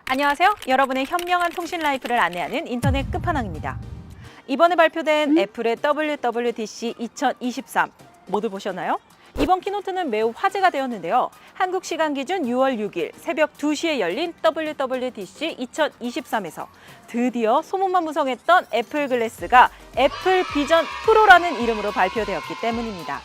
안녕하세요. 여러분의 현명한 통신 라이프를 안내하는 인터넷 끝판왕입니다. 이번에 발표된 애플의 WWDC 2023 모두 보셨나요? 이번 키노트는 매우 화제가 되었는데요. 한국 시간 기준 6월 6일 새벽 2시에 열린 WWDC 2023에서 드디어 소문만 무성했던 애플 글래스가 애플 비전 프로라는 이름으로 발표되었기 때문입니다.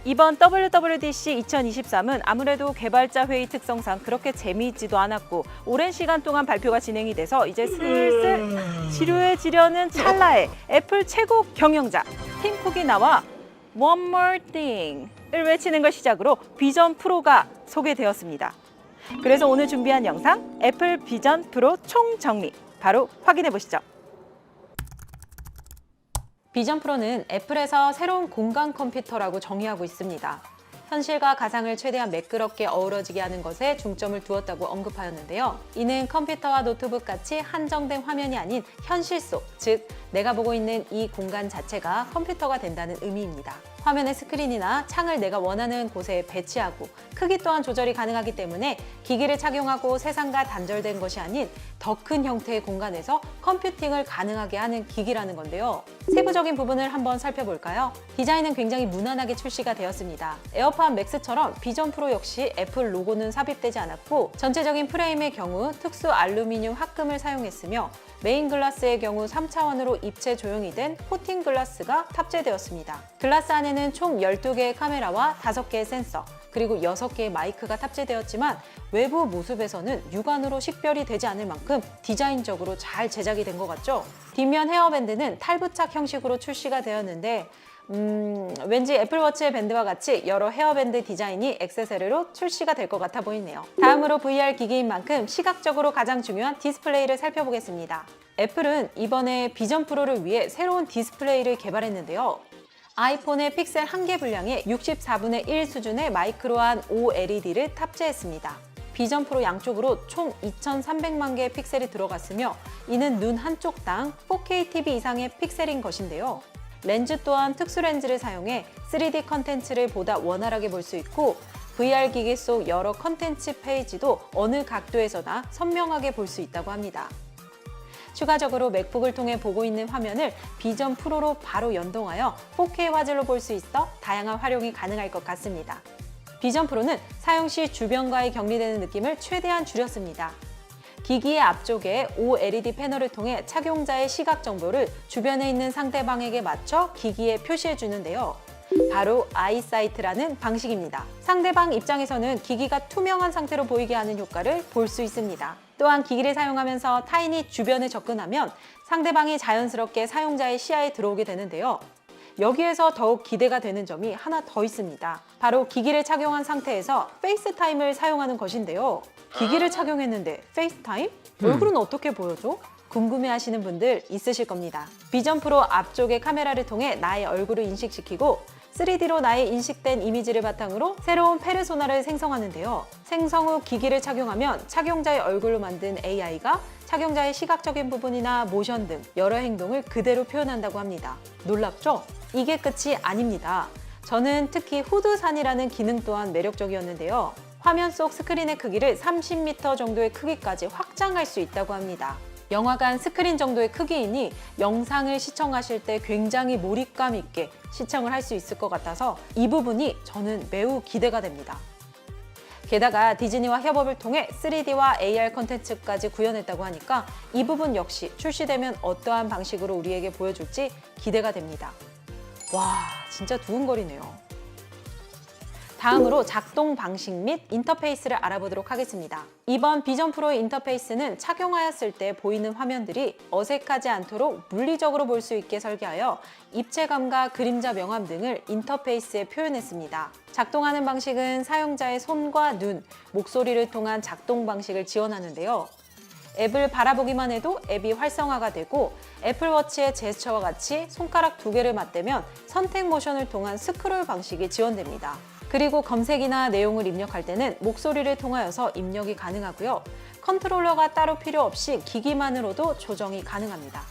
이번 WWDC 2023은 아무래도 개발자 회의 특성상 그렇게 재미있지도 않았고 오랜 시간 동안 발표가 진행이 돼서 이제 슬슬 지루해지려는 찰나에 애플 최고 경영자 팀 쿡이 나와 One More Thing을 외치는 걸 시작으로 비전 프로가 소개되었습니다. 그래서 오늘 준비한 영상 애플 비전 프로 총정리 바로 확인해 보시죠. 비전 프로는 애플에서 새로운 공간 컴퓨터라고 정의하고 있습니다. 현실과 가상을 최대한 매끄럽게 어우러지게 하는 것에 중점을 두었다고 언급하였는데요. 이는 컴퓨터와 노트북 같이 한정된 화면이 아닌 현실 속, 즉 내가 보고 있는 이 공간 자체가 컴퓨터가 된다는 의미입니다. 화면의 스크린이나 창을 내가 원하는 곳에 배치하고 크기 또한 조절이 가능하기 때문에 기기를 착용하고 세상과 단절된 것이 아닌 더 큰 형태의 공간에서 컴퓨팅을 가능하게 하는 기기라는 건데요. 세부적인 부분을 한번 살펴볼까요? 디자인은 굉장히 무난하게 출시가 되었습니다. 에어팟 맥스처럼 비전 프로 역시 애플 로고는 삽입되지 않았고 전체적인 프레임의 경우 특수 알루미늄 합금을 사용했으며 메인 글라스의 경우 3차원으로 입체 조형이 된 코팅 글라스가 탑재되었습니다. 글라스 안에는 총 12개의 카메라와 5개의 센서, 그리고 6개의 마이크가 탑재되었지만 외부 모습에서는 육안으로 식별이 되지 않을 만큼 디자인적으로 잘 제작이 된 것 같죠? 뒷면 헤어밴드는 탈부착 형식으로 출시가 되었는데 왠지 애플워치의 밴드와 같이 여러 헤어밴드 디자인이 액세서리로 출시가 될 것 같아 보이네요. 다음으로 VR 기기인 만큼 시각적으로 가장 중요한 디스플레이를 살펴보겠습니다. 애플은 이번에 비전 프로를 위해 새로운 디스플레이를 개발했는데요. 아이폰의 픽셀 1개 분량에 64분의 1 수준의 마이크로한 OLED를 탑재했습니다. 비전 프로 양쪽으로 총 2,300만 개의 픽셀이 들어갔으며 이는 눈 한쪽당 4K TV 이상의 픽셀인 것인데요. 렌즈 또한 특수 렌즈를 사용해 3D 컨텐츠를 보다 원활하게 볼 수 있고 VR 기기 속 여러 컨텐츠 페이지도 어느 각도에서나 선명하게 볼 수 있다고 합니다. 추가적으로 맥북을 통해 보고 있는 화면을 비전 프로로 바로 연동하여 4K 화질로 볼 수 있어 다양한 활용이 가능할 것 같습니다. 비전 프로는 사용 시 주변과의 격리되는 느낌을 최대한 줄였습니다. 기기의 앞쪽에 OLED 패널을 통해 착용자의 시각 정보를 주변에 있는 상대방에게 맞춰 기기에 표시해 주는데요. 바로 아이사이트라는 방식입니다. 상대방 입장에서는 기기가 투명한 상태로 보이게 하는 효과를 볼 수 있습니다. 또한 기기를 사용하면서 타인이 주변에 접근하면 상대방이 자연스럽게 사용자의 시야에 들어오게 되는데요. 여기에서 더욱 기대가 되는 점이 하나 더 있습니다. 바로 기기를 착용한 상태에서 페이스타임을 사용하는 것인데요. 기기를 착용했는데 페이스타임? 얼굴은 어떻게 보여줘? 궁금해하시는 분들 있으실 겁니다. 비전 프로 앞쪽의 카메라를 통해 나의 얼굴을 인식시키고 3D로 나의 인식된 이미지를 바탕으로 새로운 페르소나를 생성하는데요. 생성 후 기기를 착용하면 착용자의 얼굴로 만든 AI가 착용자의 시각적인 부분이나 모션 등 여러 행동을 그대로 표현한다고 합니다. 놀랍죠? 이게 끝이 아닙니다. 저는 특히 후드산이라는 기능 또한 매력적이었는데요. 화면 속 스크린의 크기를 30m 정도의 크기까지 확장할 수 있다고 합니다. 영화관 스크린 정도의 크기이니 영상을 시청하실 때 굉장히 몰입감 있게 시청을 할 수 있을 것 같아서 이 부분이 저는 매우 기대가 됩니다. 게다가 디즈니와 협업을 통해 3D와 AR 콘텐츠까지 구현했다고 하니까 이 부분 역시 출시되면 어떠한 방식으로 우리에게 보여줄지 기대가 됩니다. 와, 진짜 두근거리네요. 다음으로 작동 방식 및 인터페이스를 알아보도록 하겠습니다. 이번 비전 프로의 인터페이스는 착용하였을 때 보이는 화면들이 어색하지 않도록 물리적으로 볼 수 있게 설계하여 입체감과 그림자 명암 등을 인터페이스에 표현했습니다. 작동하는 방식은 사용자의 손과 눈, 목소리를 통한 작동 방식을 지원하는데요. 앱을 바라보기만 해도 앱이 활성화가 되고 애플워치의 제스처와 같이 손가락 2개를 맞대면 선택 모션을 통한 스크롤 방식이 지원됩니다. 그리고 검색이나 내용을 입력할 때는 목소리를 통하여서 입력이 가능하고요. 컨트롤러가 따로 필요 없이 기기만으로도 조정이 가능합니다.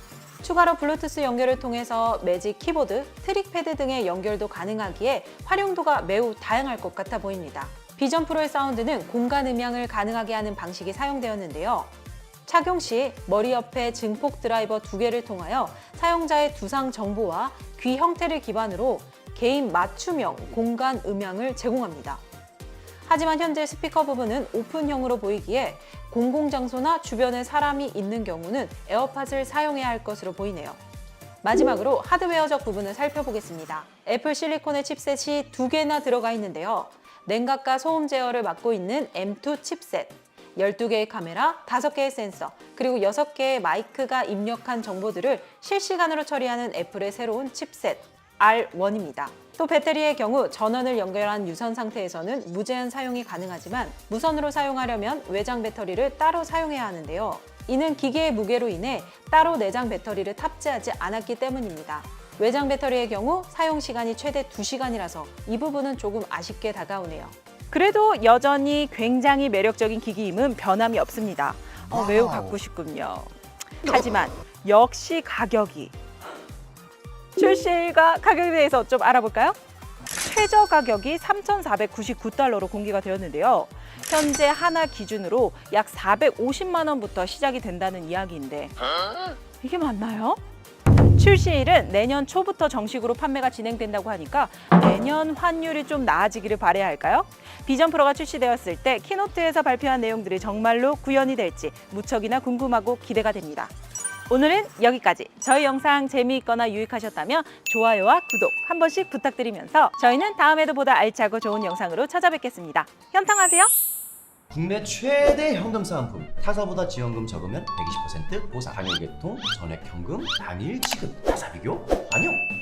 추가로 블루투스 연결을 통해서 매직 키보드, 트릭패드 등의 연결도 가능하기에 활용도가 매우 다양할 것 같아 보입니다. 비전 프로의 사운드는 공간 음향을 가능하게 하는 방식이 사용되었는데요. 착용 시 머리 옆에 증폭 드라이버 2개를 통하여 사용자의 두상 정보와 귀 형태를 기반으로 개인 맞춤형 공간 음향을 제공합니다. 하지만 현재 스피커 부분은 오픈형으로 보이기에 공공장소나 주변에 사람이 있는 경우는 에어팟을 사용해야 할 것으로 보이네요. 마지막으로 하드웨어적 부분을 살펴보겠습니다. 애플 실리콘의 칩셋이 2개나 들어가 있는데요. 냉각과 소음 제어를 맡고 있는 M2 칩셋, 12개의 카메라, 5개의 센서, 그리고 6개의 마이크가 입력한 정보들을 실시간으로 처리하는 애플의 새로운 칩셋 R1입니다. 또 배터리의 경우 전원을 연결한 유선 상태에서는 무제한 사용이 가능하지만 무선으로 사용하려면 외장 배터리를 따로 사용해야 하는데요. 이는 기계의 무게로 인해 따로 내장 배터리를 탑재하지 않았기 때문입니다. 외장 배터리의 경우 사용 시간이 최대 2시간이라서 이 부분은 조금 아쉽게 다가오네요. 그래도 여전히 굉장히 매력적인 기기임은 변함이 없습니다. 매우 갖고 싶군요. 하지만 역시 가격이 출시일과 가격에 대해서 좀 알아볼까요? 최저 가격이 3,499달러로 공개가 되었는데요. 현재 하나 기준으로 약 450만 원부터 시작이 된다는 이야기인데 이게 맞나요? 출시일은 내년 초부터 정식으로 판매가 진행된다고 하니까 내년 환율이 좀 나아지기를 바라야 할까요? 비전 프로가 출시되었을 때 키노트에서 발표한 내용들이 정말로 구현이 될지 무척이나 궁금하고 기대가 됩니다. 오늘은 여기까지. 저희 영상 재미있거나 유익하셨다면 좋아요와 구독 한 번씩 부탁드리면서 저희는 다음에도 보다 알차고 좋은 영상으로 찾아뵙겠습니다. 현탕하세요. 국내 최대 현금 사은품. 타사보다 지원금 적으면 120% 보상. 당일 개통, 전액 현금, 당일 지급, 타사 비교, 환영.